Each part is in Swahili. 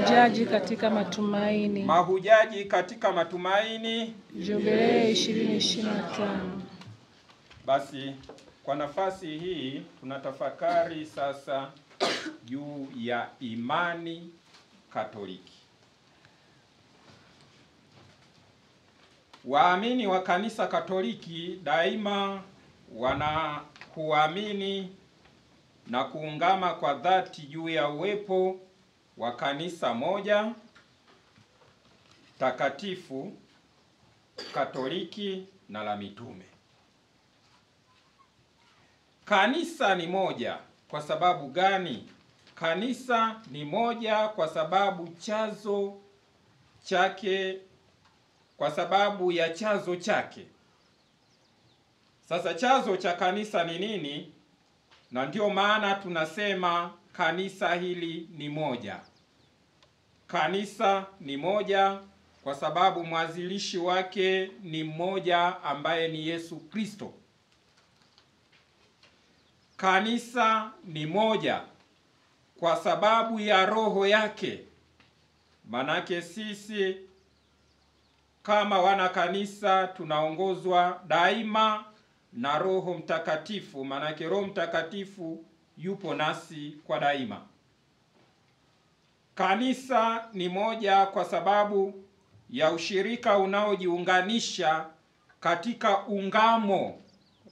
Mahujaji katika matumaini. Mahujaji katika matumaini. Jubilei 2025. Basi kwa nafasi hii tunatafakari sasa juu ya imani Katoliki. Waamini wa kanisa Katoliki daima wanakuamini na kuungama kwa dhati juu ya uwepo wa kanisa moja takatifu, Katoliki na la mitume. Kanisa ni moja kwa sababu gani? Kanisa ni moja kwa sababu ya chanzo chake. Sasa chanzo cha kanisa ni nini? Na ndio maana tunasema kanisa hili ni moja. Kanisa ni moja kwa sababu mwanzilishi wake ni mmoja ambaye ni Yesu Kristo. Kanisa ni moja kwa sababu ya roho yake. Manake sisi kama wana kanisa tunaongozwa daima na Roho Mtakatifu. Manake Roho Mtakatifu yupo nasi kwa daima. Kanisa ni moja kwa sababu ya ushirika unaojiunganisha katika ungamo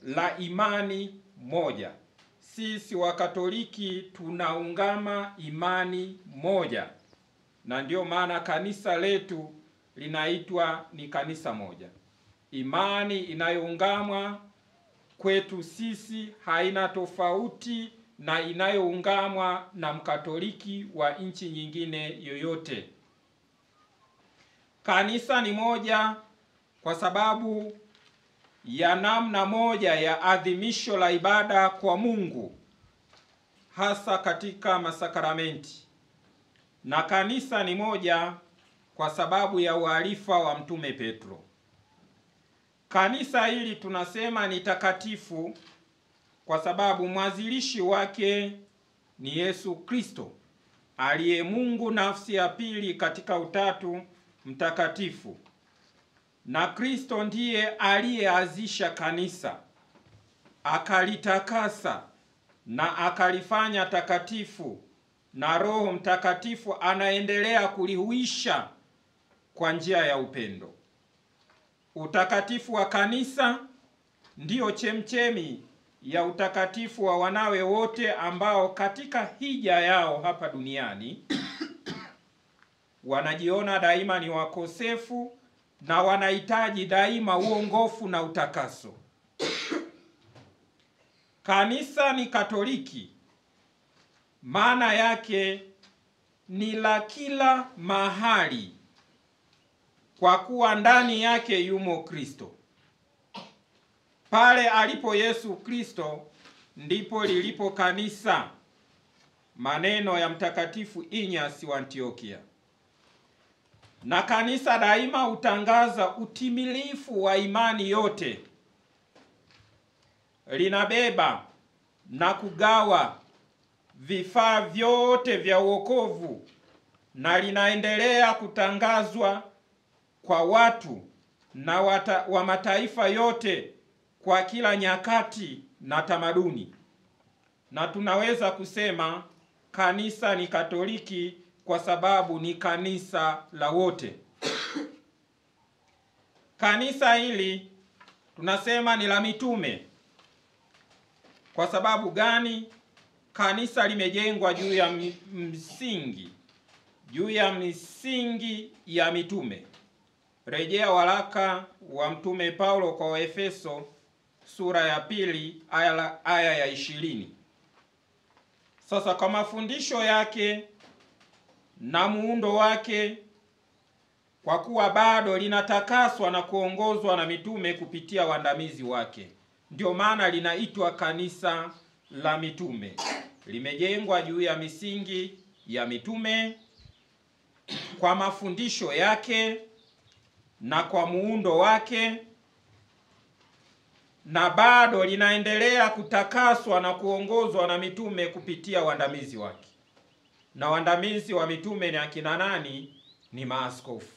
la imani moja. Sisi wa Katoliki tunaungama imani moja, na ndio maana kanisa letu linaitwa ni kanisa moja. Imani inayoungamwa kwetu sisi haina tofauti na inayoungamwa na Mkatoliki wa nchi nyingine yoyote. Kanisa ni moja kwa sababu ya namna moja ya adhimisho la ibada kwa Mungu, hasa katika masakramenti. Na kanisa ni moja kwa sababu ya uarifa wa Mtume Petro. Kanisa hili tunasema ni takatifu kwa sababu mwanzilishi wake ni Yesu Kristo, aliye Mungu nafsi ya pili katika Utatu Mtakatifu. Na Kristo ndiye aliyeanzisha kanisa, akalitakasa na akalifanya takatifu, na Roho Mtakatifu anaendelea kulihuisha kwa njia ya upendo. Utakatifu wa kanisa ndiyo chemchemi ya utakatifu wa wanawe wote ambao katika hija yao hapa duniani wanajiona daima ni wakosefu na wanahitaji daima uongofu na utakaso. Kanisa ni Katoliki, maana yake ni la kila mahali, kwa kuwa ndani yake yumo Kristo. Pale alipo Yesu Kristo ndipo lilipo kanisa, maneno ya Mtakatifu Inyasi wa Antiokia. Na kanisa daima hutangaza utimilifu wa imani yote. Linabeba na kugawa vifaa vyote vya wokovu, na linaendelea kutangazwa kwa watu na wa mataifa yote kwa kila nyakati na tamaduni. Na tunaweza kusema kanisa ni Katoliki kwa sababu ni kanisa la wote. Kanisa hili tunasema ni la mitume. Kwa sababu gani? Kanisa limejengwa juu ya misingi ya mitume. Rejea waraka wa Mtume Paulo kwa Waefeso sura ya 2 aya ya 20. Sasa kwa mafundisho yake na muundo wake, kwa kuwa bado linatakaswa na kuongozwa na mitume kupitia waandamizi wake, ndio maana linaitwa kanisa la mitume. Limejengwa juu ya misingi ya mitume kwa mafundisho yake na kwa muundo wake, na bado linaendelea kutakaswa na kuongozwa na mitume kupitia waandamizi wake. na waandamizi wa mitume ni akina nani? Ni maaskofu.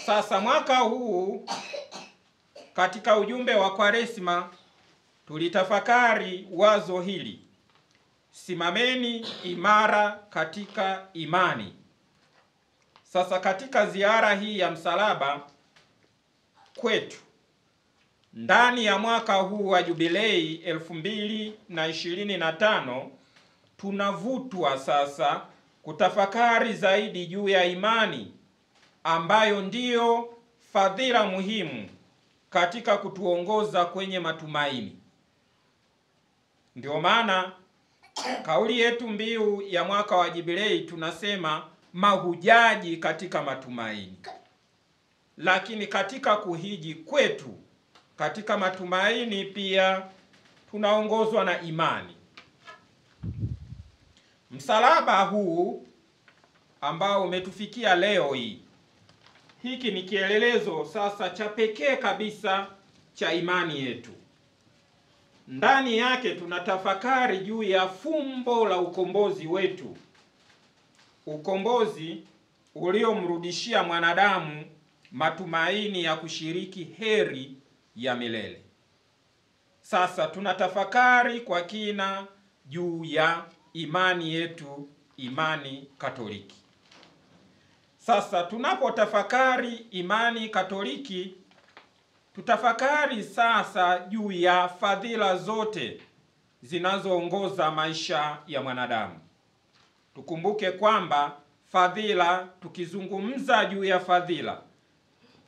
Sasa mwaka huu katika ujumbe wa Kwaresma tulitafakari wazo hili: simameni imara katika imani. Sasa katika ziara hii ya msalaba kwetu ndani ya mwaka huu wa jubilei 2025 tunavutwa sasa kutafakari zaidi juu ya imani ambayo ndiyo fadhila muhimu katika kutuongoza kwenye matumaini. Ndio maana kauli yetu mbiu ya mwaka wa jubilei tunasema mahujaji katika matumaini. Lakini katika kuhiji kwetu katika matumaini pia tunaongozwa na imani. Msalaba huu ambao umetufikia leo hii, hiki ni kielelezo sasa cha pekee kabisa cha imani yetu. Ndani yake tunatafakari juu ya fumbo la ukombozi wetu, ukombozi uliomrudishia mwanadamu matumaini ya kushiriki heri ya milele. Sasa tunatafakari kwa kina juu ya imani yetu, imani Katoliki. Sasa tunapotafakari imani Katoliki, tutafakari sasa juu ya fadhila zote zinazoongoza maisha ya mwanadamu. Tukumbuke kwamba fadhila, tukizungumza juu ya fadhila,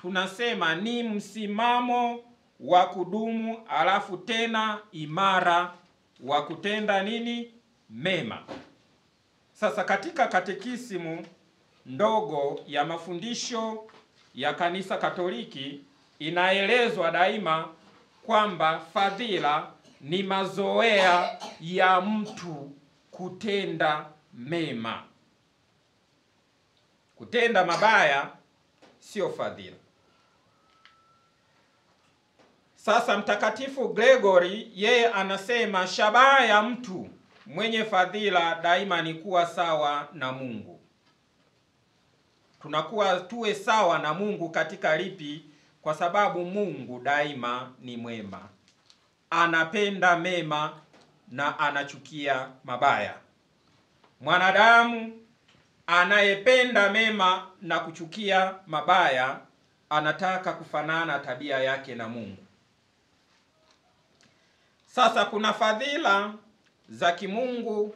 tunasema ni msimamo wa kudumu alafu tena imara wa kutenda nini? Mema. Sasa katika katekisimu ndogo ya mafundisho ya Kanisa Katoliki inaelezwa daima kwamba fadhila ni mazoea ya mtu kutenda mema. Kutenda mabaya sio fadhila. Sasa Mtakatifu Gregory yeye anasema shabaha ya mtu mwenye fadhila daima ni kuwa sawa na Mungu. Tunakuwa tuwe sawa na Mungu katika lipi? Kwa sababu Mungu daima ni mwema, anapenda mema na anachukia mabaya. Mwanadamu anayependa mema na kuchukia mabaya anataka kufanana tabia yake na Mungu. Sasa kuna fadhila za kimungu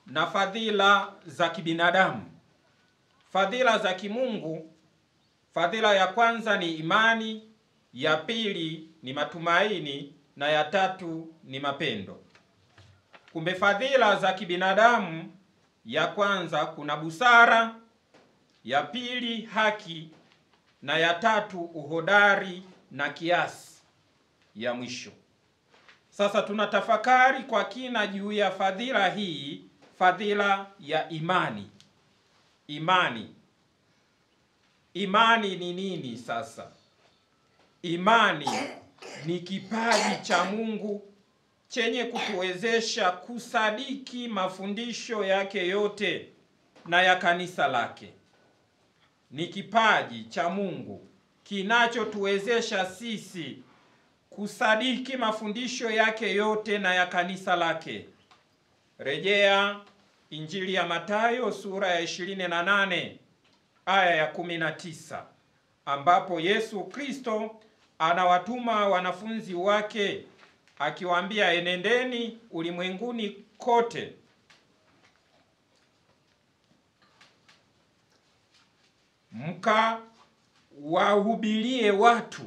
na fadhila za kibinadamu. Fadhila za kimungu, fadhila ya kwanza ni imani, ya pili ni matumaini na ya tatu ni mapendo. Kumbe fadhila za kibinadamu, ya kwanza kuna busara, ya pili haki na ya tatu uhodari na kiasi ya mwisho. Sasa tunatafakari kwa kina juu ya fadhila hii, fadhila ya imani. Imani ni nini sasa? Imani ni kipaji cha Mungu chenye kutuwezesha kusadiki mafundisho yake yote na ya kanisa lake. Ni kipaji cha Mungu kinachotuwezesha sisi kusadiki mafundisho yake yote na ya kanisa lake. Rejea Injili ya Mathayo sura ya 28 aya ya 19, ambapo Yesu Kristo anawatuma wanafunzi wake akiwaambia, enendeni ulimwenguni kote mkawahubirie watu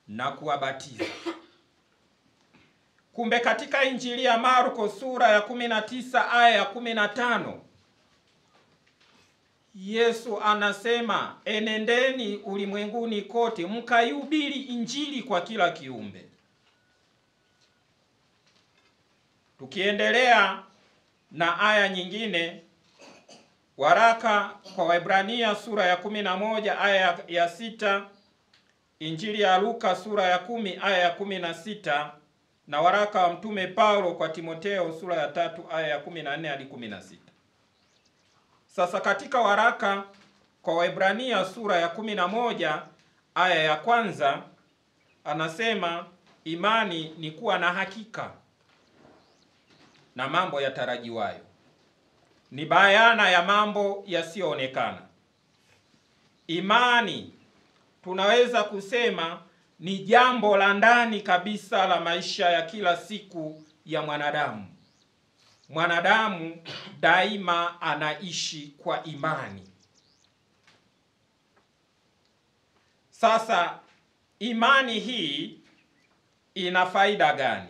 na kuwabatiza. Kumbe katika Injili ya Marko sura ya 19 aya ya 15 Yesu anasema, enendeni ulimwenguni kote mkaihubiri Injili kwa kila kiumbe. Tukiendelea na aya nyingine, waraka kwa Waebrania sura ya 11 aya ya 6, Injili ya Luka sura ya 10 aya ya 16 na waraka wa mtume Paulo kwa Timotheo sura ya 3 aya ya 14 hadi 16. Sasa katika waraka kwa Waebrania sura ya 11 aya ya kwanza anasema imani ni kuwa na hakika na mambo yatarajiwayo, ni bayana ya mambo yasiyoonekana. Imani tunaweza kusema ni jambo la ndani kabisa la maisha ya kila siku ya mwanadamu. Mwanadamu daima anaishi kwa imani. Sasa imani hii ina faida gani?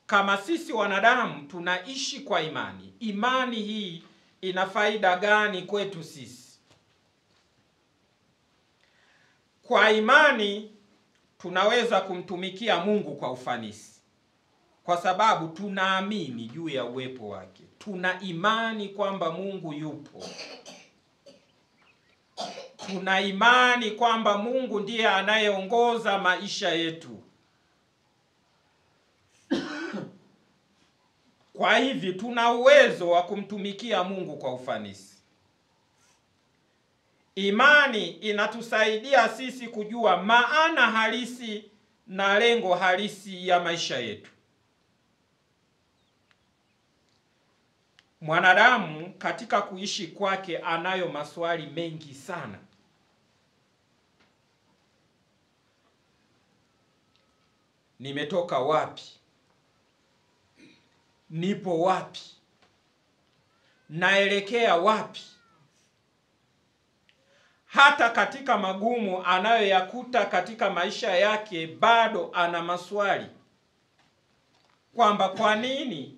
Kama sisi wanadamu tunaishi kwa imani, imani hii ina faida gani kwetu sisi? Kwa imani tunaweza kumtumikia Mungu kwa ufanisi, kwa sababu tunaamini juu ya uwepo wake. Tuna imani kwamba Mungu yupo. Tuna imani kwamba Mungu ndiye anayeongoza maisha yetu. Kwa hivi tuna uwezo wa kumtumikia Mungu kwa ufanisi. Imani inatusaidia sisi kujua maana halisi na lengo halisi ya maisha yetu. Mwanadamu katika kuishi kwake anayo maswali mengi sana. Nimetoka wapi? Nipo wapi? Naelekea wapi? Hata katika magumu anayoyakuta katika maisha yake bado ana maswali. Kwamba kwa nini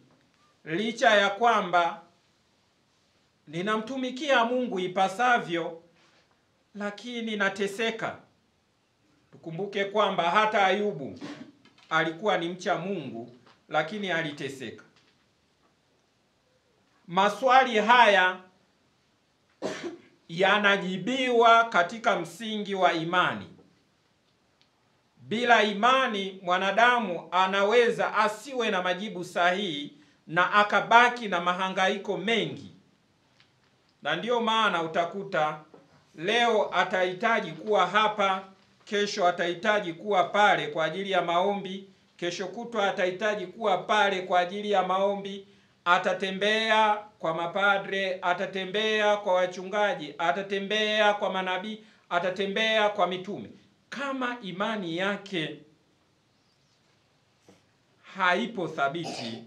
licha ya kwamba ninamtumikia Mungu ipasavyo, lakini nateseka? Tukumbuke kwamba hata Ayubu alikuwa ni mcha Mungu, lakini aliteseka. Maswali haya yanajibiwa katika msingi wa imani. Bila imani mwanadamu anaweza asiwe na majibu sahihi na akabaki na mahangaiko mengi. Na ndiyo maana utakuta leo atahitaji kuwa hapa, kesho atahitaji kuwa pale kwa ajili ya maombi, kesho kutwa atahitaji kuwa pale kwa ajili ya maombi, atatembea kwa mapadre, atatembea kwa wachungaji, atatembea kwa manabii, atatembea kwa mitume. Kama imani yake haipo thabiti,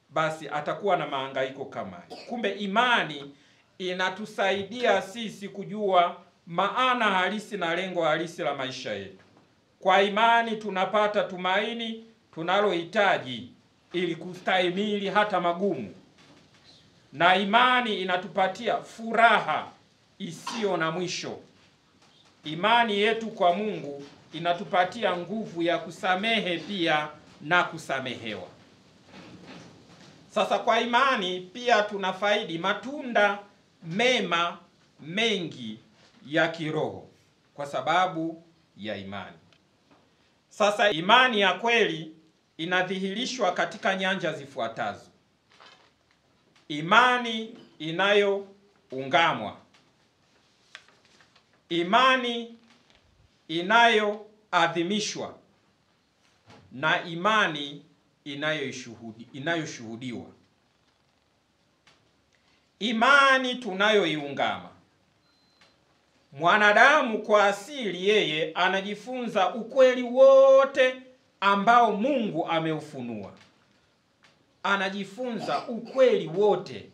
basi atakuwa na mahangaiko kama hii. Kumbe imani inatusaidia sisi kujua maana halisi na lengo halisi la maisha yetu. Kwa imani tunapata tumaini tunalohitaji ili kustahimili hata magumu. Na imani inatupatia furaha isiyo na mwisho. Imani yetu kwa Mungu inatupatia nguvu ya kusamehe pia na kusamehewa. Sasa kwa imani pia tunafaidi matunda mema mengi ya kiroho kwa sababu ya imani. Sasa imani ya kweli inadhihirishwa katika nyanja zifuatazo. Imani inayoungamwa, imani inayoadhimishwa, na imani inayoshuhudiwa. Imani tunayoiungama. Mwanadamu kwa asili yeye anajifunza ukweli wote ambao Mungu ameufunua. Anajifunza ukweli wote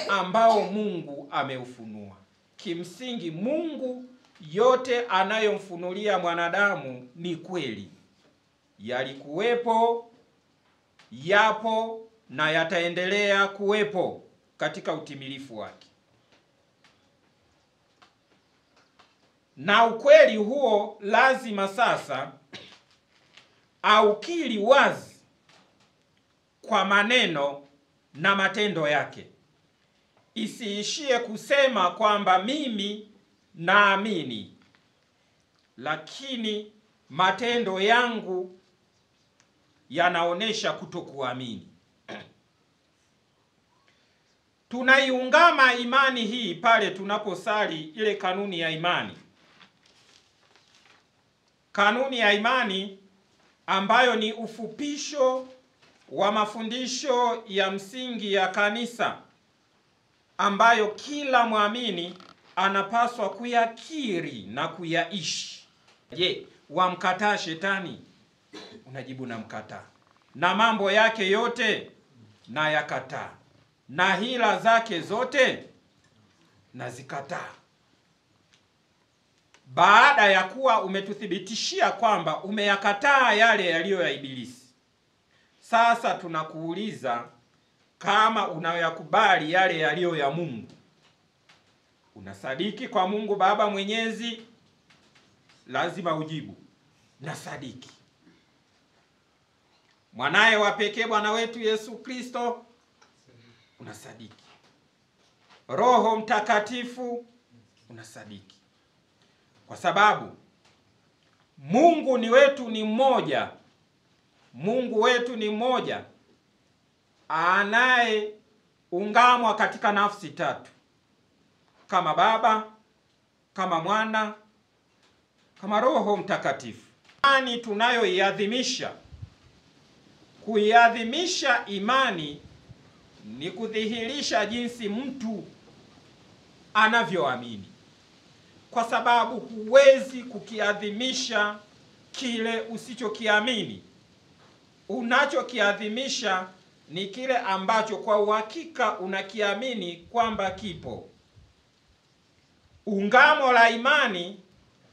ambao Mungu ameufunua. Kimsingi Mungu yote anayomfunulia mwanadamu ni kweli. Yalikuwepo, yapo na yataendelea kuwepo katika utimilifu wake. Na ukweli huo lazima sasa aukiri wazi kwa maneno na matendo yake. Isiishie kusema kwamba mimi naamini, lakini matendo yangu yanaonesha kutokuamini. Tunaiungama imani hii pale tunaposali ile kanuni ya imani. Kanuni ya imani ambayo ni ufupisho wa mafundisho ya msingi ya kanisa ambayo kila mwamini anapaswa kuyakiri na kuyaishi. Je, wamkataa shetani? Unajibu namkataa. Na mambo yake yote na yakataa. Na hila zake zote nazikataa. Baada ya kuwa umetuthibitishia kwamba umeyakataa yale yaliyo ya Ibilisi, sasa tunakuuliza kama unayakubali yale yaliyo ya Mungu. Unasadiki kwa Mungu Baba Mwenyezi? Lazima ujibu nasadiki. Mwanaye wa pekee Bwana wetu Yesu Kristo? Unasadiki. Roho Mtakatifu? Unasadiki. Kwa sababu Mungu ni wetu ni mmoja. Mungu wetu ni mmoja anayeungamwa katika nafsi tatu, kama Baba, kama Mwana, kama Roho Mtakatifu. Imani tunayoiadhimisha, kuiadhimisha imani ni kudhihirisha jinsi mtu anavyoamini, kwa sababu huwezi kukiadhimisha kile usichokiamini. Unachokiadhimisha ni kile ambacho kwa uhakika unakiamini kwamba kipo. Ungamo la imani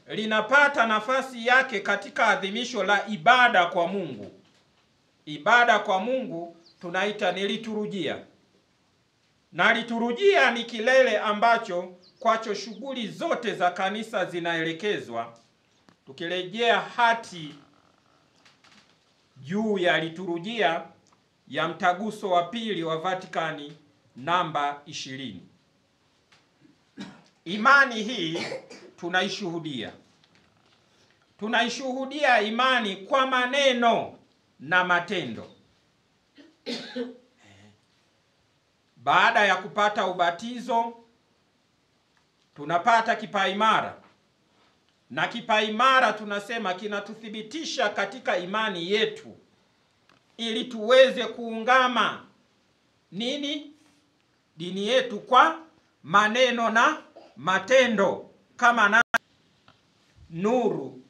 linapata nafasi yake katika adhimisho la ibada kwa Mungu. Ibada kwa Mungu tunaita ni liturujia. Na liturujia ni kilele ambacho kwacho shughuli zote za kanisa zinaelekezwa. Tukirejea hati juu ya liturujia ya Mtaguso wa Pili wa Vatikani namba 20. Imani hii tunaishuhudia. Tunaishuhudia imani kwa maneno na matendo. Baada ya kupata ubatizo, tunapata kipaimara. Na kipaimara tunasema kinatuthibitisha katika imani yetu, ili tuweze kuungama nini? Dini yetu kwa maneno na matendo, kama na nuru,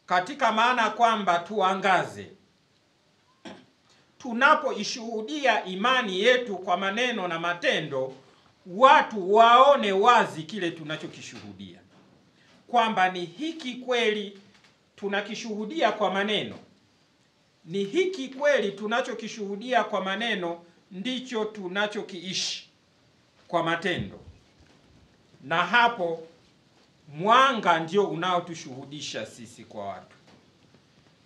katika maana kwamba tuangaze. Tunapoishuhudia imani yetu kwa maneno na matendo, watu waone wazi kile tunachokishuhudia, kwamba ni hiki kweli tunakishuhudia kwa maneno, ni hiki kweli tunachokishuhudia kwa maneno ndicho tunachokiishi kwa matendo. Na hapo mwanga ndio unaotushuhudisha sisi kwa watu.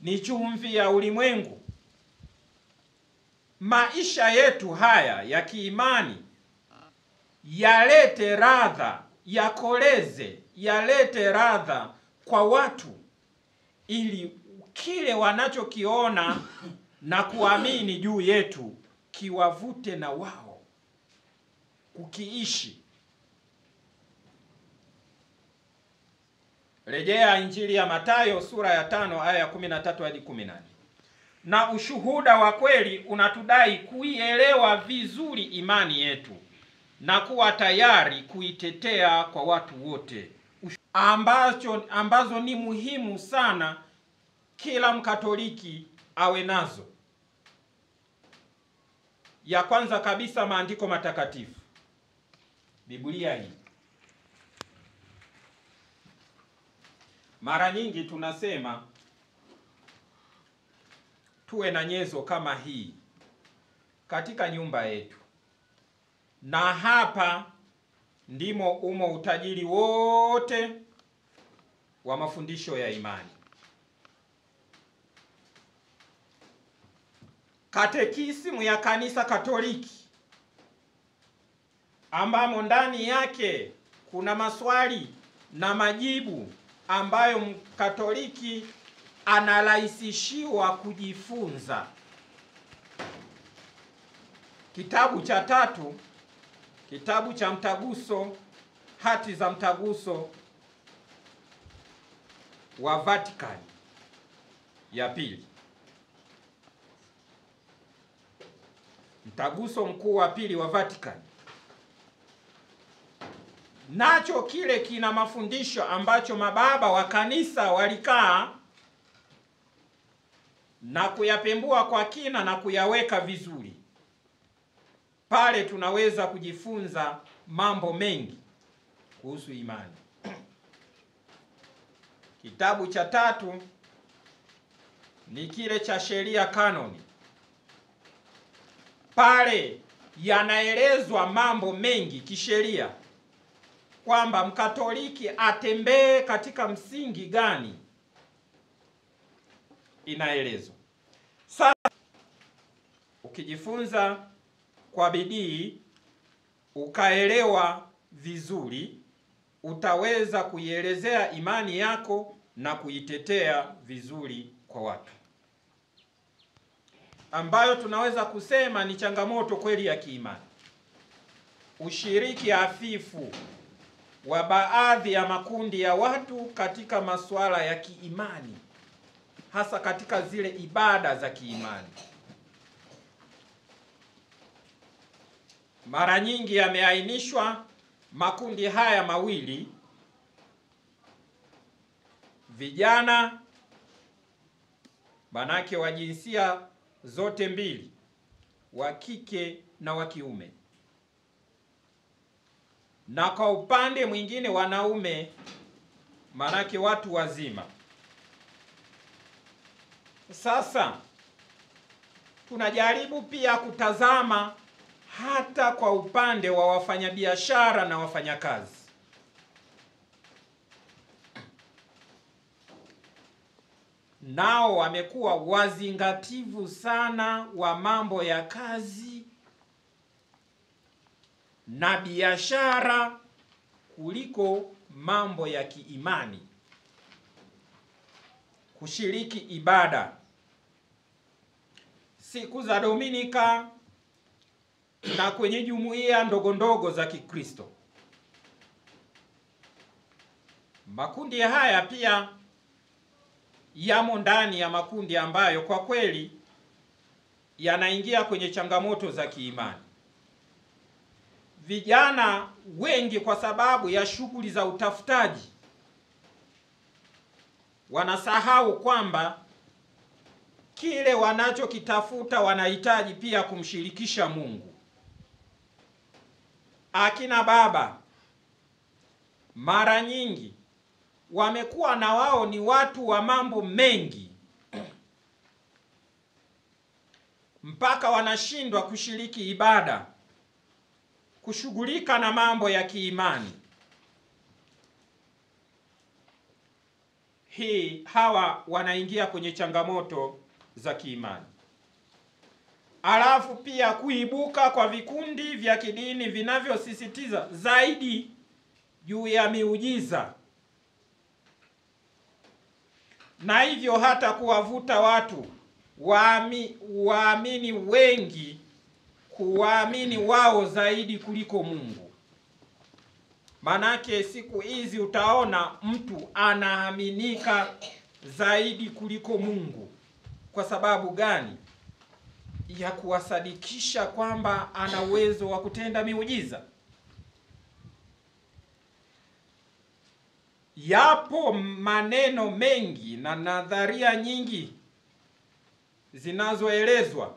Ni chumvi ya ulimwengu. Maisha yetu haya ya kiimani yalete radha, yakoleze, yalete radha kwa watu, ili kile wanachokiona na kuamini juu yetu kiwavute na wao kukiishi. Rejea Injili ya Mathayo sura ya 5 aya ya 13 hadi 18. Na ushuhuda wa kweli unatudai kuielewa vizuri imani yetu na kuwa tayari kuitetea kwa watu wote, ambazo ni muhimu sana kila Mkatoliki awe nazo. Ya kwanza kabisa, maandiko matakatifu, Biblia hii. Mara nyingi tunasema tuwe na nyenzo kama hii katika nyumba yetu, na hapa ndimo umo utajiri wote wa mafundisho ya imani. Katekisimu ya Kanisa Katoliki, ambamo ndani yake kuna maswali na majibu ambayo Mkatoliki anarahisishiwa kujifunza. Kitabu cha 3, kitabu cha mtaguso, hati za mtaguso wa Vatican ya pili, mtaguso mkuu wa pili wa Vatican, nacho kile kina mafundisho ambacho mababa wa kanisa walikaa na kuyapembua kwa kina na kuyaweka vizuri. Pale tunaweza kujifunza mambo mengi kuhusu imani. Kitabu cha 3 ni kile cha sheria kanoni. Pale yanaelezwa mambo mengi kisheria, kwamba Mkatoliki atembee katika msingi gani, inaelezwa. Sasa ukijifunza kwa bidii ukaelewa vizuri, utaweza kuielezea imani yako na kuitetea vizuri kwa watu, ambayo tunaweza kusema ni changamoto kweli ya kiimani. Ushiriki hafifu wa baadhi ya makundi ya watu katika masuala ya kiimani, hasa katika zile ibada za kiimani. Mara nyingi yameainishwa makundi haya mawili: vijana, manake wa jinsia zote mbili, wa kike na wa kiume, na kwa upande mwingine wanaume, manake watu wazima. Sasa tunajaribu pia kutazama hata kwa upande wa wafanyabiashara na wafanyakazi. Nao wamekuwa wazingativu sana wa mambo ya kazi na biashara kuliko mambo ya kiimani. Kushiriki ibada siku za Dominika na kwenye jumuiya ndogo ndogo za Kikristo. Makundi haya pia yamo ndani ya makundi ambayo kwa kweli yanaingia kwenye changamoto za kiimani. Vijana wengi, kwa sababu ya shughuli za utafutaji, wanasahau kwamba kile wanachokitafuta wanahitaji pia kumshirikisha Mungu. Akina baba mara nyingi wamekuwa na wao ni watu wa mambo mengi, mpaka wanashindwa kushiriki ibada, kushughulika na mambo ya kiimani. Hawa wanaingia kwenye changamoto za kiimani. Alafu pia kuibuka kwa vikundi vya kidini vinavyosisitiza zaidi juu ya miujiza, na hivyo hata kuwavuta watu waamini wengi kuwaamini wao zaidi kuliko Mungu. Manake siku hizi utaona mtu anaaminika zaidi kuliko Mungu. Kwa sababu gani? Ya kuwasadikisha kwamba ana uwezo wa kutenda miujiza. Yapo maneno mengi na nadharia nyingi zinazoelezwa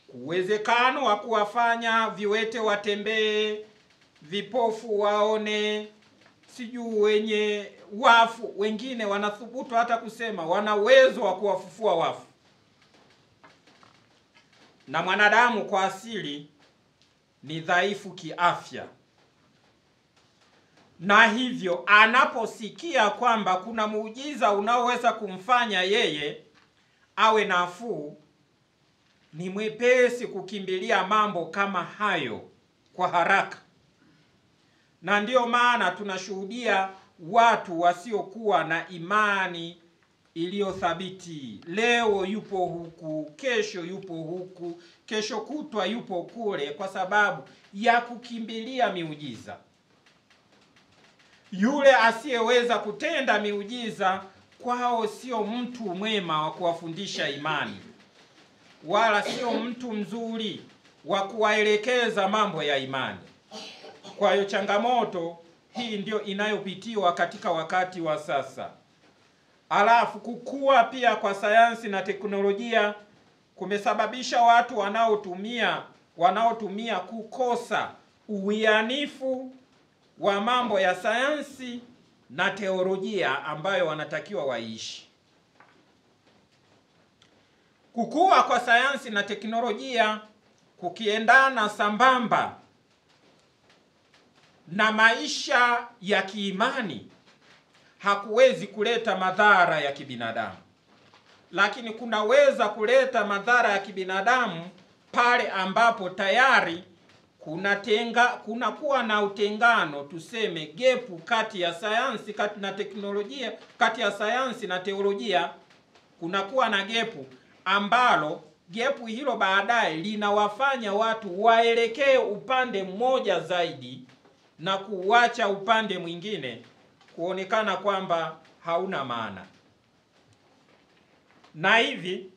uwezekano wa kuwafanya viwete watembee, vipofu waone, sijui wenye wafu. Wengine wanathubutu hata kusema wana uwezo wa kuwafufua wafu. Na mwanadamu kwa asili ni dhaifu kiafya, na hivyo anaposikia kwamba kuna muujiza unaoweza kumfanya yeye awe nafuu, ni mwepesi kukimbilia mambo kama hayo kwa haraka. Na ndiyo maana tunashuhudia watu wasiokuwa na imani iliyothabiti. Leo yupo huku, kesho yupo huku, kesho kutwa yupo kule, kwa sababu ya kukimbilia miujiza. Yule asiyeweza kutenda miujiza kwao sio mtu mwema wa kuwafundisha imani, wala sio mtu mzuri wa kuwaelekeza mambo ya imani. Kwa hiyo changamoto hii ndio inayopitiwa katika wakati wa sasa. Alafu kukua pia kwa sayansi na teknolojia kumesababisha watu wanaotumia kukosa uwianifu wa mambo ya sayansi na teolojia ambayo wanatakiwa waishi. Kukua kwa sayansi na teknolojia kukiendana sambamba na maisha ya kiimani hakuwezi kuleta madhara ya kibinadamu, lakini kunaweza kuleta madhara ya kibinadamu pale ambapo tayari kunakuwa na utengano, tuseme gepu kati ya sayansi na teknolojia, kati ya sayansi na teolojia kunakuwa na gepu ambalo gepu hilo baadaye linawafanya watu waelekee upande mmoja zaidi na kuacha upande mwingine kuonekana kwamba hauna maana, na hivi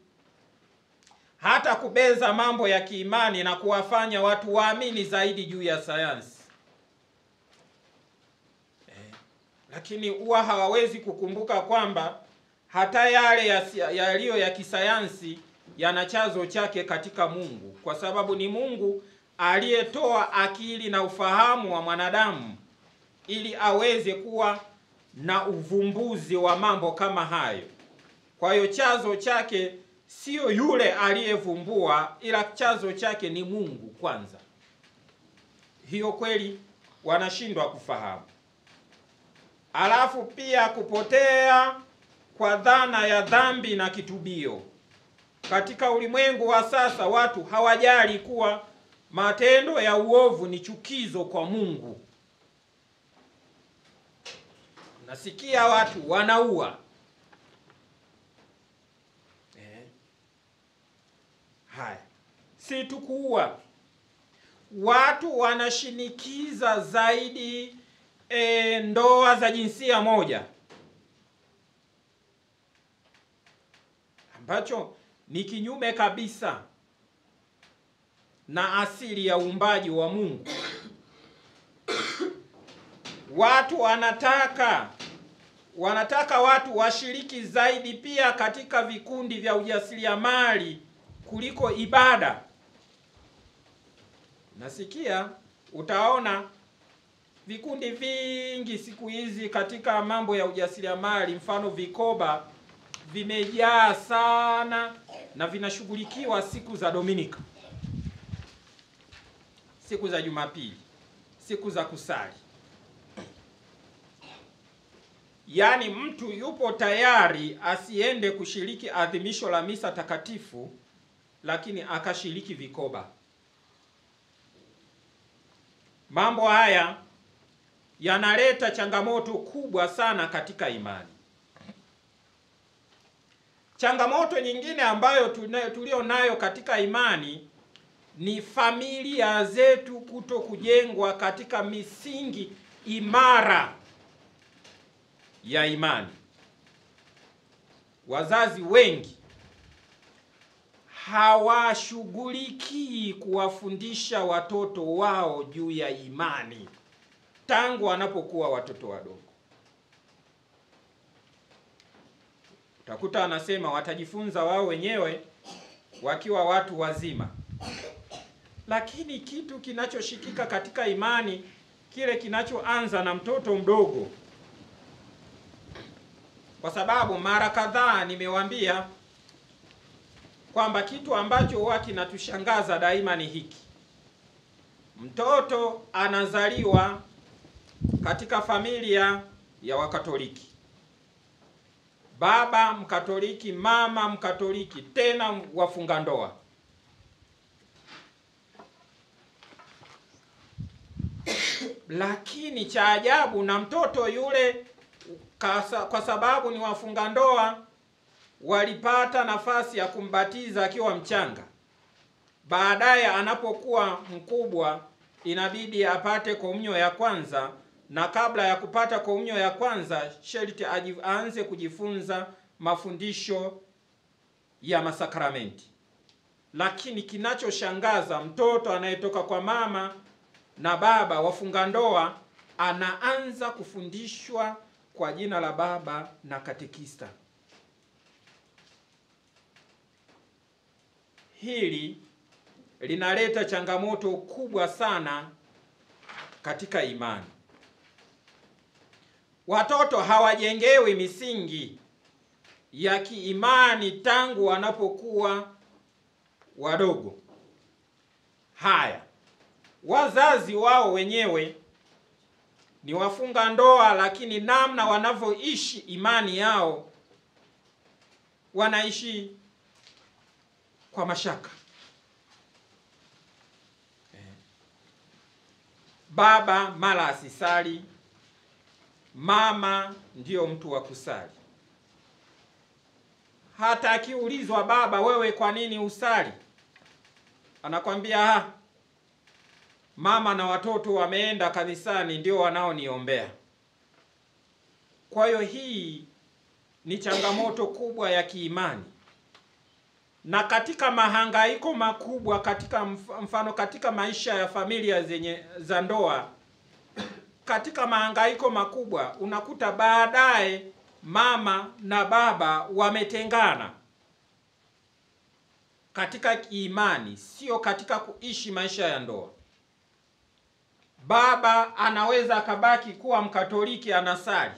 hata kubeza mambo ya kiimani na kuwafanya watu waamini zaidi juu ya sayansi. Lakini huwa hawawezi kukumbuka kwamba hata yale yaliyo ya kisayansi yana chanzo chake katika Mungu, kwa sababu ni Mungu aliyetoa akili na ufahamu wa mwanadamu ili aweze kuwa na uvumbuzi wa mambo kama hayo. Kwa hiyo chanzo chake sio yule aliyevumbua, ila chanzo chake ni Mungu kwanza. Hiyo kweli wanashindwa kufahamu. Alafu pia kupotea kwa dhana ya dhambi na kitubio. Katika ulimwengu wa sasa watu hawajali kuwa matendo ya uovu ni chukizo kwa Mungu. Nasikia watu wanaua. Haya, si tu kuua. Watu wanashinikiza zaidi ndoa za jinsia moja, ambacho ni kinyume kabisa na asili ya uumbaji wa Mungu. Watu wanataka watu washiriki zaidi pia katika vikundi vya ujasiriamali kuliko ibada. Nasikia utaona vikundi vingi siku hizi katika mambo ya ujasiriamali, mfano vikoba, vimejaa sana na vinashughulikiwa siku za Dominika, siku za Jumapili, siku za kusali. Yaani mtu yupo tayari asiende kushiriki adhimisho la misa takatifu, lakini akashiriki vikoba. Mambo haya yanaleta changamoto kubwa sana katika imani. Changamoto nyingine ambayo tulio nayo katika imani ni familia zetu kuto kujengwa katika misingi imara ya imani. Wazazi wengi hawashughulikii kuwafundisha watoto wao juu ya imani tangu wanapokuwa watoto wadogo. Utakuta anasema watajifunza wao wenyewe wakiwa watu wazima. Lakini kitu kinachoshikika katika imani, kile kinachoanza na mtoto mdogo. Kwa sababu mara kadhaa nimewaambia kwamba kitu ambacho huwa kinatushangaza daima ni hiki. Mtoto anazaliwa katika familia ya Wakatoliki. Baba Mkatoliki, mama Mkatoliki, tena wafunga ndoa. Lakini cha ajabu, na mtoto yule kwa sababu ni wafunga ndoa walipata nafasi ya kumbatiza akiwa mchanga. Baadaye anapokuwa mkubwa inabidi apate komunyo ya kwanza, na kabla ya kupata komunyo ya kwanza sharti aanze kujifunza mafundisho ya masakramenti. Lakini kinachoshangaza, mtoto anayetoka kwa mama na baba wafunga ndoa anaanza kufundishwa kwa jina la baba na katekista. Hili linaleta changamoto kubwa sana katika imani. Watoto hawajengewi misingi ya kiimani tangu wanapokuwa wadogo. Haya, wazazi wao wenyewe ni wafunga ndoa, lakini namna wanavyoishi imani yao wanaishi kwa mashaka. Baba mara asisali, mama ndiyo mtu wa kusali. Hata akiulizwa, baba wewe kwa nini usali, anakwambia mama na watoto wameenda kanisani ndio wanaoniombea. Kwa hiyo hii ni changamoto kubwa ya kiimani. Na katika mahangaiko makubwa, katika mfano katika maisha ya familia za ndoa, katika mahangaiko makubwa unakuta baadaye mama na baba wametengana katika kiimani, sio katika kuishi maisha ya ndoa. Baba anaweza akabaki kuwa Mkatoliki anasali,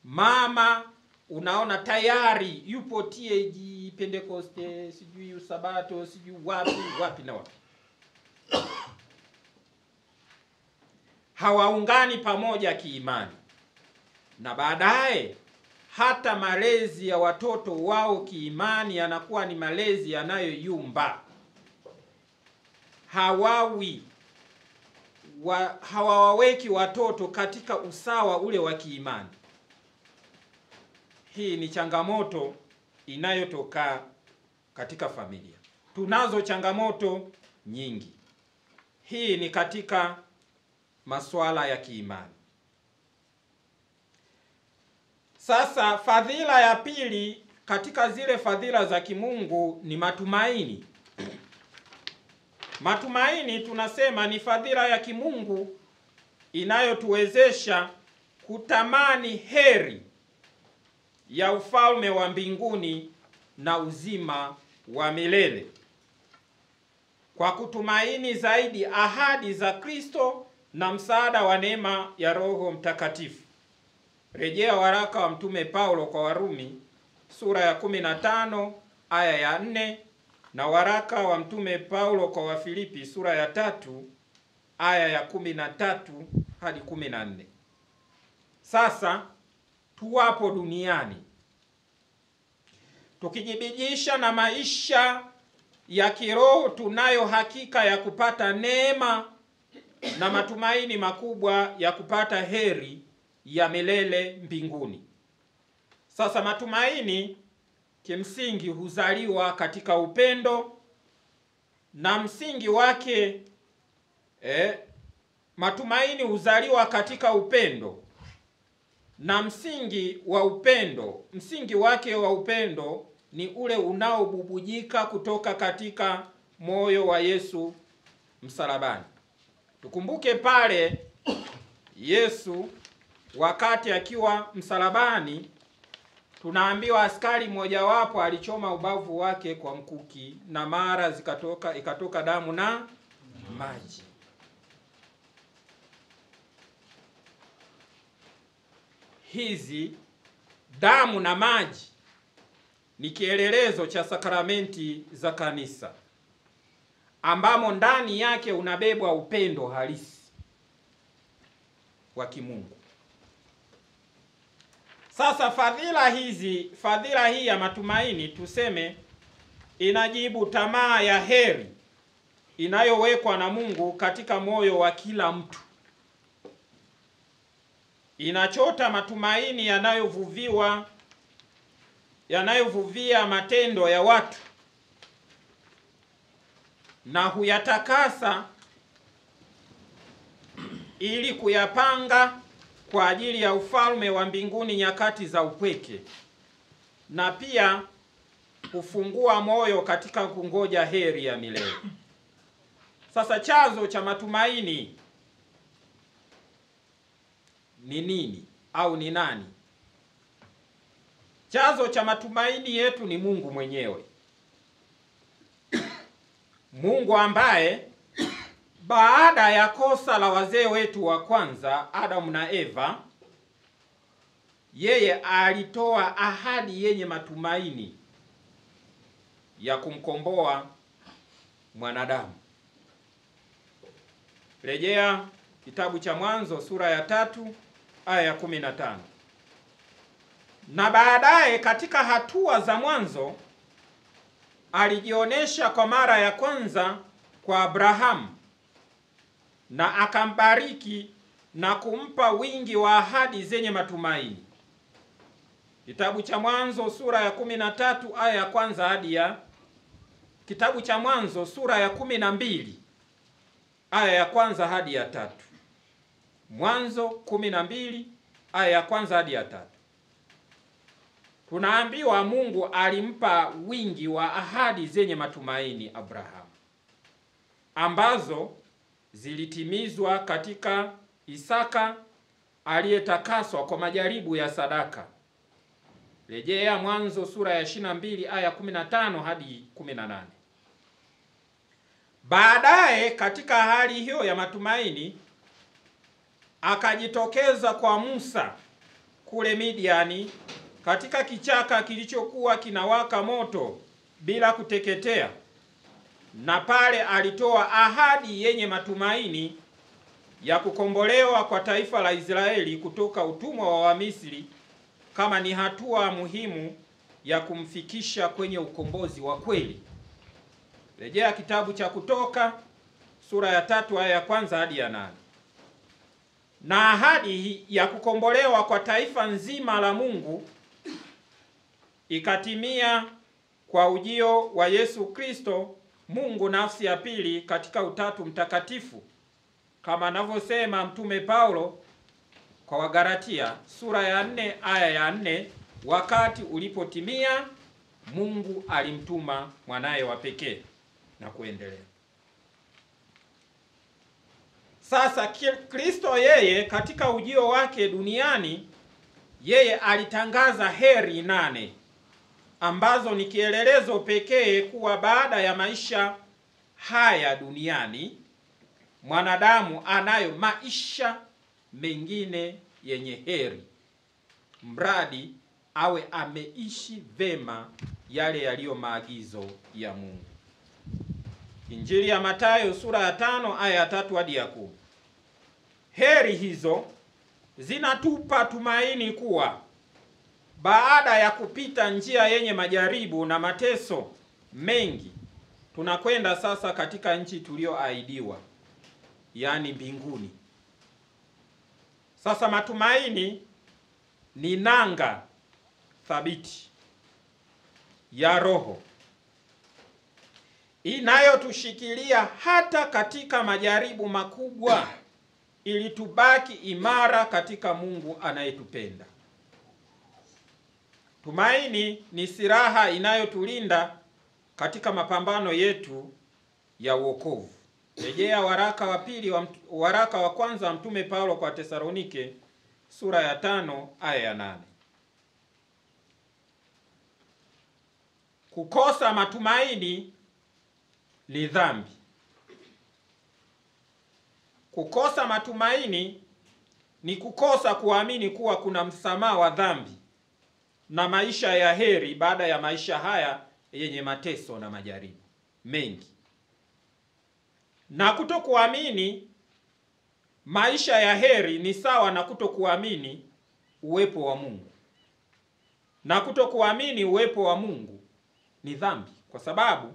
mama unaona tayari yupo TAG, Pentekoste, sijui Sabato, sijui wapi na wapi. Hawaungani pamoja kiimani, na baadaye hata malezi ya watoto wao kiimani yanakuwa ni malezi yanayoyumba. Hawaweki watoto katika usawa ule wa kiimani. Hii ni changamoto inayotoka katika familia. Tunazo changamoto nyingi. Hii ni katika masuala ya kiimani. Sasa fadhila ya pili katika zile fadhila za kimungu ni matumaini. Matumaini tunasema ni fadhila ya kimungu inayotuwezesha kutamani heri ya ufalme wa mbinguni na uzima wa milele, kwa kutumaini zaidi ahadi za Kristo na msaada wa neema ya Roho Mtakatifu. Rejea waraka wa Mtume Paulo kwa Warumi sura ya 15 aya ya 4, na waraka wa Mtume Paulo kwa Wafilipi sura ya 3 aya ya 13 hadi 14. Sasa tuwapo duniani tukijibijisha na maisha ya kiroho, tunayo hakika ya kupata neema na matumaini makubwa ya kupata heri ya milele mbinguni. Sasa matumaini kimsingi huzaliwa katika upendo, na msingi wake matumaini huzaliwa katika upendo, na msingi wake wa upendo ni ule unaobubujika kutoka katika moyo wa Yesu msalabani. Tukumbuke pale Yesu wakati akiwa msalabani, tunaambiwa askari mmojawapo alichoma ubavu wake kwa mkuki, na mara ikatoka damu na maji. Hizi damu na maji ni kielelezo cha sakramenti za kanisa, ambamo ndani yake unabebwa upendo halisi wa kimungu. Sasa fadhila hii ya matumaini tuseme inajibu tamaa ya heri inayowekwa na Mungu katika moyo wa kila mtu. inachota matumaini yanayovuvia matendo ya watu na huyatakasa ili kuyapanga kwa ajili ya ufalme wa mbinguni nyakati za upweke, na pia hufungua moyo katika kungoja heri ya milele. Sasa chanzo cha matumaini ni nini au ni nani? Chanzo cha matumaini yetu ni Mungu mwenyewe. Mungu ambaye baada ya kosa la wazee wetu wa kwanza Adamu na Eva, yeye alitoa ahadi yenye matumaini ya kumkomboa mwanadamu. Rejea kitabu cha Mwanzo sura ya 3 aya ya 15. Na baadaye katika hatua za mwanzo alijionesha kwa mara ya kwanza kwa Abrahamu na akambariki na kumpa wingi wa ahadi zenye matumaini. Kitabu cha Mwanzo sura ya 13 aya ya kwanza hadi ya kitabu cha Mwanzo sura ya 12 aya ya kwanza hadi ya 3. Mwanzo 12 aya ya kwanza hadi ya 3. Tunaambiwa Mungu alimpa wingi wa ahadi zenye matumaini Abrahamu, ambazo zilitimizwa katika Isaka aliyetakaswa kwa majaribu ya sadaka. Rejea Mwanzo sura ya 22 aya 15 hadi 18. Baadaye katika hali hiyo ya matumaini akajitokeza kwa Musa kule Midiani katika kichaka kilichokuwa kinawaka moto bila kuteketea, na pale alitoa ahadi yenye matumaini ya kukombolewa kwa taifa la Israeli kutoka utumwa wa Wamisri, kama ni hatua muhimu ya kumfikisha kwenye ukombozi wa kweli. Rejea kitabu cha Kutoka sura ya 3 aya ya kwanza hadi ya 8. Na ahadi ya kukombolewa kwa taifa nzima la Mungu ikatimia kwa ujio wa Yesu Kristo, Mungu nafsi ya pili katika Utatu Mtakatifu, kama anavyosema Mtume Paulo kwa Wagalatia sura ya 4 aya ya 4, wakati ulipotimia Mungu alimtuma mwanaye wa pekee, na kuendelea. Sasa Kristo yeye katika ujio wake duniani, yeye alitangaza heri 8 ambazo ni kielelezo pekee kuwa baada ya maisha haya duniani mwanadamu anayo maisha mengine yenye heri, mradi awe ameishi vema yale yaliyo maagizo ya Mungu. Injili ya Mathayo sura ya 5 aya ya 3 hadi ya 10. Heri hizo zinatupa tumaini kuwa baada ya kupita njia yenye majaribu na mateso mengi, tunakwenda sasa katika nchi tuliyoahidiwa, yaani mbinguni. Sasa matumaini ni nanga thabiti ya roho inayotushikilia hata katika majaribu makubwa, ili tubaki imara katika Mungu anayetupenda. Tumaini ni silaha inayotulinda katika mapambano yetu ya wokovu. Rejea waraka wa kwanza wa Mtume Paulo kwa Tesalonike sura ya 5 aya ya 8. Kukosa matumaini ni dhambi. Kukosa matumaini ni kukosa kuamini kuwa kuna msamaha wa dhambi na maisha ya heri baada ya maisha haya yenye mateso na majaribu mengi. Na kutokuamini maisha ya heri ni sawa na kutokuamini uwepo wa Mungu. Na kutokuamini uwepo wa Mungu ni dhambi, kwa sababu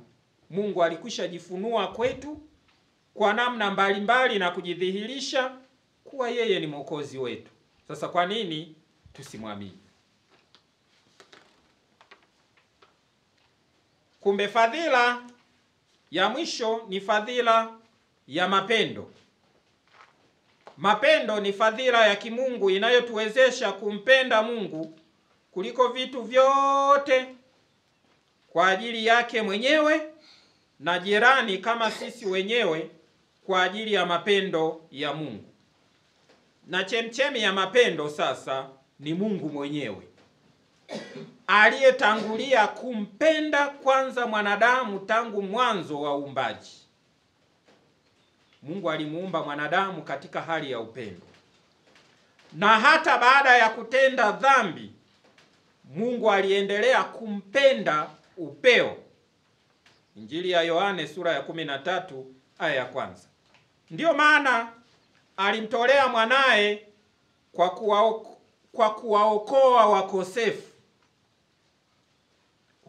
Mungu alikwisha jifunua kwetu kwa namna mbalimbali na kujidhihirisha kuwa yeye ni Mwokozi wetu. Sasa kwa nini tusimwamini? Kumbe fadhila ya mwisho ni fadhila ya mapendo. Mapendo ni fadhila ya kimungu inayotuwezesha kumpenda Mungu kuliko vitu vyote, kwa ajili yake mwenyewe na jirani kama sisi wenyewe, kwa ajili ya mapendo ya Mungu. Na chemchemi ya mapendo sasa ni Mungu mwenyewe, aliyetangulia kumpenda kwanza mwanadamu tangu mwanzo wa uumbaji. Mungu alimuumba mwanadamu katika hali ya upendo, na hata baada ya kutenda dhambi Mungu aliendelea kumpenda upeo. Injili ya Yohane sura ya 13 aya ya kwanza. Ndiyo maana alimtolea mwanaye kwa kuwaokoa wakosefu.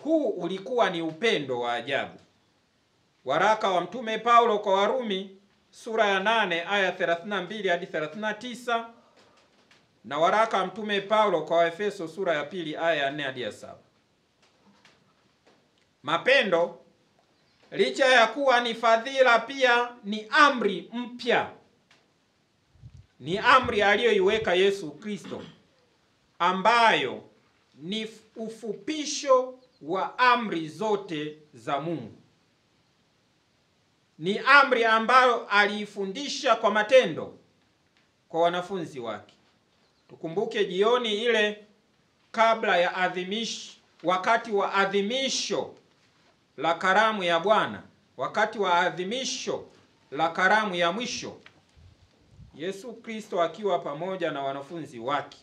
Huu ulikuwa ni upendo wa ajabu. Waraka wa Mtume Paulo kwa Warumi sura ya 8 aya 32 hadi 39, na waraka wa Mtume Paulo kwa Waefeso sura ya 2 aya ya 4 hadi 7. Mapendo, licha ya kuwa ni fadhila, pia ni amri mpya. Ni amri aliyoiweka Yesu Kristo, ambayo ni ufupisho wa amri zote za Mungu. Ni amri ambayo aliifundisha kwa matendo kwa wanafunzi wake. Tukumbuke jioni ile kabla ya wakati wa adhimisho la karamu ya Bwana, wakati wa adhimisho la karamu ya mwisho, Yesu Kristo akiwa pamoja na wanafunzi wake,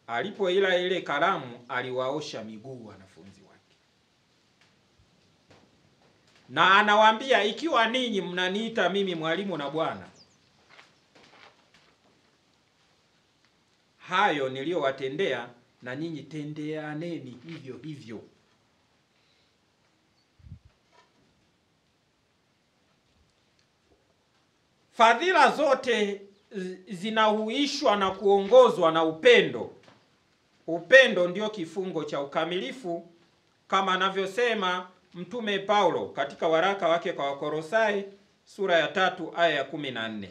alipoila ile karamu aliwaosha miguu wanafunzi wake. Na anawaambia, ikiwa ninyi mnaniita mimi mwalimu na Bwana, hayo niliyowatendea na nyinyi tendeaneni hivyo hivyo. Fadhila zote zinahuishwa na kuongozwa na upendo. Upendo ndio kifungo cha ukamilifu, kama anavyosema Mtume Paulo katika waraka wake kwa Wakolosai sura ya 3 aya ya 14.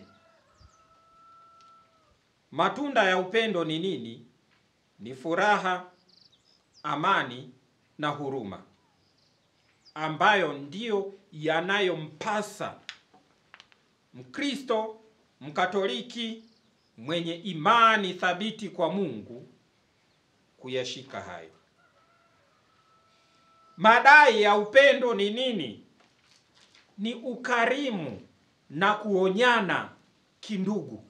Matunda ya upendo ni nini? Ni furaha, amani na huruma, ambayo ndiyo yanayompasa Mkristo, Mkatoliki mwenye imani thabiti kwa Mungu kuyashika hayo. Madai ya upendo ni nini? Ni ukarimu na kuonyana kindugu.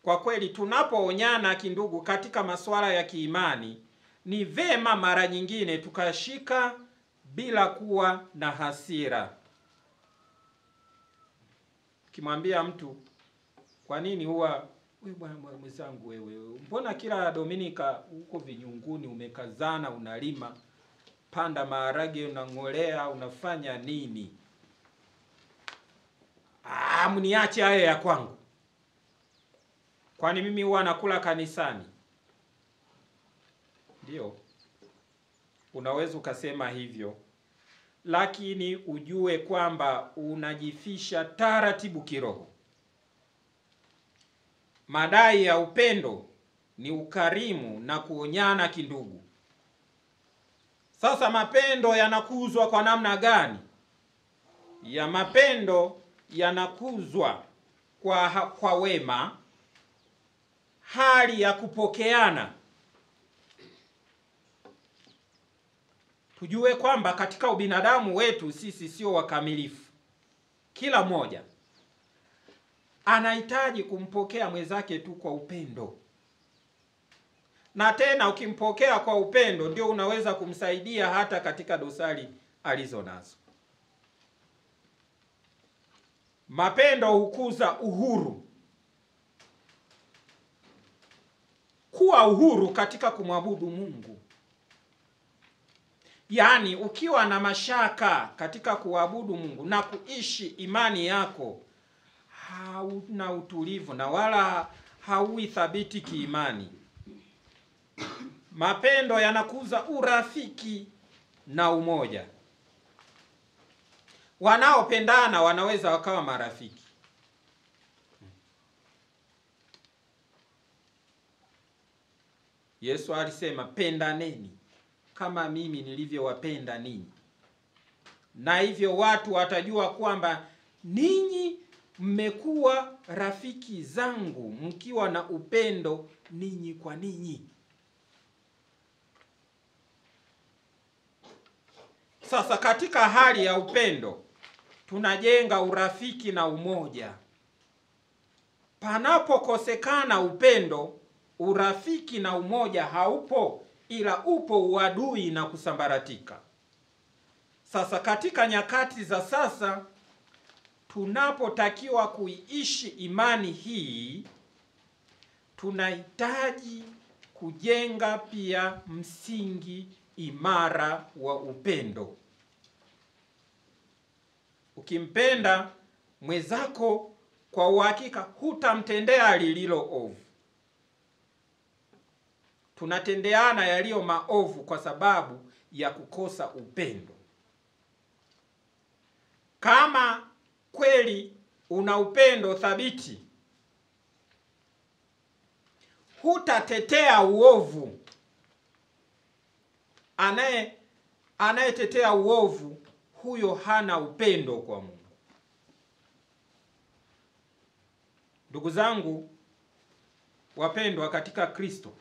Kwa kweli tunapoonyana kindugu katika masuala ya kiimani, ni vema mara nyingine tukashika bila kuwa na hasira. Ukimwambia mtu, kwa nini huwa wewe bwana mwenzangu, wewe mbona kila Dominika huko vinyunguni umekazana, unalima, panda maharage, unang'olea, unafanya nini? Mniache haya ya kwangu. Kwani mimi huwa nakula kanisani? Ndio, unaweza ukasema hivyo, lakini ujue kwamba unajifisha taratibu kiroho. Madai ya upendo ni ukarimu na kuonyana kindugu. Sasa mapendo yanakuzwa kwa namna gani? Mapendo yanakuzwa kwa wema, hali ya kupokeana. Tujue kwamba katika ubinadamu wetu sisi sio wakamilifu. Kila mmoja anahitaji kumpokea mwenzake tu kwa upendo. Na tena ukimpokea kwa upendo ndio unaweza kumsaidia hata katika dosari alizo nazo. Mapendo hukuza uhuru. Kuwa uhuru katika kumwabudu Mungu. Yaani ukiwa na mashaka katika kuabudu Mungu na kuishi imani yako, hauna utulivu na wala hauwi thabiti kiimani. Mapendo yanakuza urafiki na umoja. Wanaopendana wanaweza wakawa marafiki. Yesu alisema pendaneni kama mimi nilivyowapenda ninyi. Na hivyo watu watajua kwamba ninyi mmekuwa rafiki zangu mkiwa na upendo ninyi kwa ninyi. Sasa katika hali ya upendo tunajenga urafiki na umoja. Panapokosekana upendo, urafiki na umoja haupo, ila upo uadui na kusambaratika. Sasa katika nyakati za sasa tunapotakiwa kuiishi imani hii, tunahitaji kujenga pia msingi imara wa upendo. Ukimpenda mwenzako kwa uhakika hutamtendea lililo ovu. Tunatendeana yaliyo maovu kwa sababu ya kukosa upendo. Kama kweli una upendo thabiti, hutatetea uovu. Anayetetea uovu, huyo hana upendo kwa Mungu. Ndugu zangu wapendwa katika Kristo,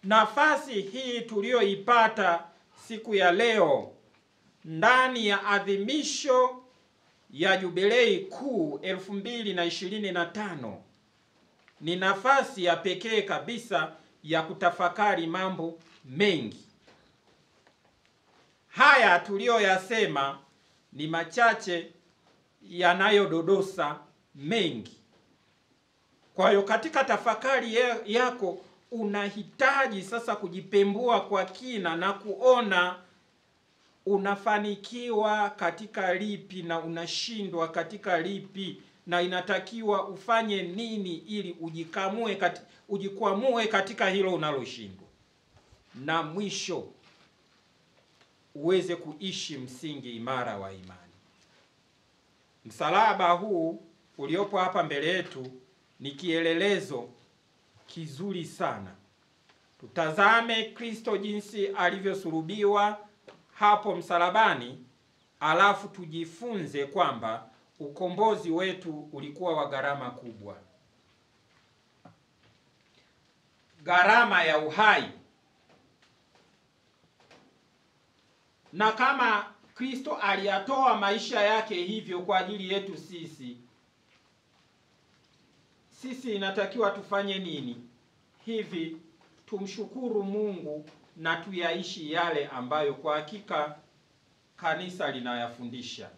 nafasi hii tuliyoipata siku ya leo ndani ya adhimisho ya Jubilei Kuu 2025 ni nafasi ya pekee kabisa ya kutafakari mambo mengi. Haya tuliyoyasema ni machache yanayododosa mengi. Kwa hiyo katika tafakari yako unahitaji sasa kujipembua kwa kina na kuona unafanikiwa katika lipi na unashindwa katika lipi, na inatakiwa ufanye nini ili ujikwamue katika hilo unaloshindwa, na mwisho uweze kuishi msingi imara wa imani. Msalaba huu uliopo hapa mbele yetu ni kielelezo kizuri sana. Tutazame Kristo jinsi alivyosulubiwa hapo msalabani, alafu tujifunze kwamba ukombozi wetu ulikuwa wa gharama kubwa. Gharama ya uhai. Na kama Kristo aliyatoa maisha yake hivyo kwa ajili yetu sisi inatakiwa tufanye nini? Hivi tumshukuru Mungu na tuyaishi yale ambayo kwa hakika kanisa linayafundisha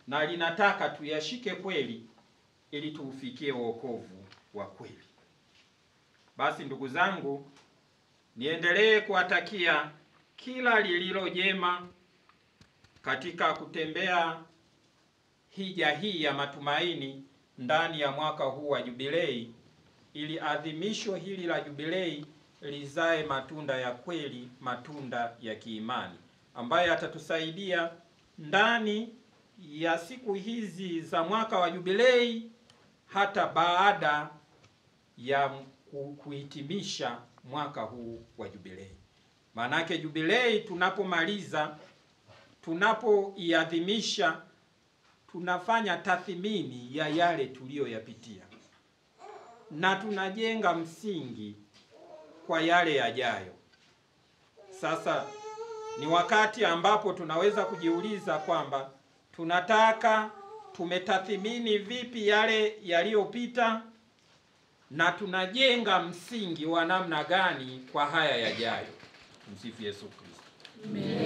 na linataka tuyashike kweli ili tuufikie wokovu wa kweli. Basi ndugu zangu, niendelee kuwatakia kila lililo jema katika kutembea hija hii ya matumaini ndani ya mwaka huu wa Jubilei, ili adhimisho hili la Jubilei lizae matunda ya kweli, matunda ya kiimani ambayo yatatusaidia ndani ya siku hizi za mwaka wa Jubilei, hata baada ya kuhitimisha mwaka huu wa Jubilei. Maanake Jubilei tunapomaliza, tunapoiadhimisha, tunafanya tathmini ya yale tuliyoyapitia na tunajenga msingi kwa yale yajayo. Sasa ni wakati ambapo tunaweza kujiuliza kwamba tumetathmini vipi yale yaliyopita na tunajenga msingi wa namna gani kwa haya yajayo. Msifu Yesu Kristo. Amen.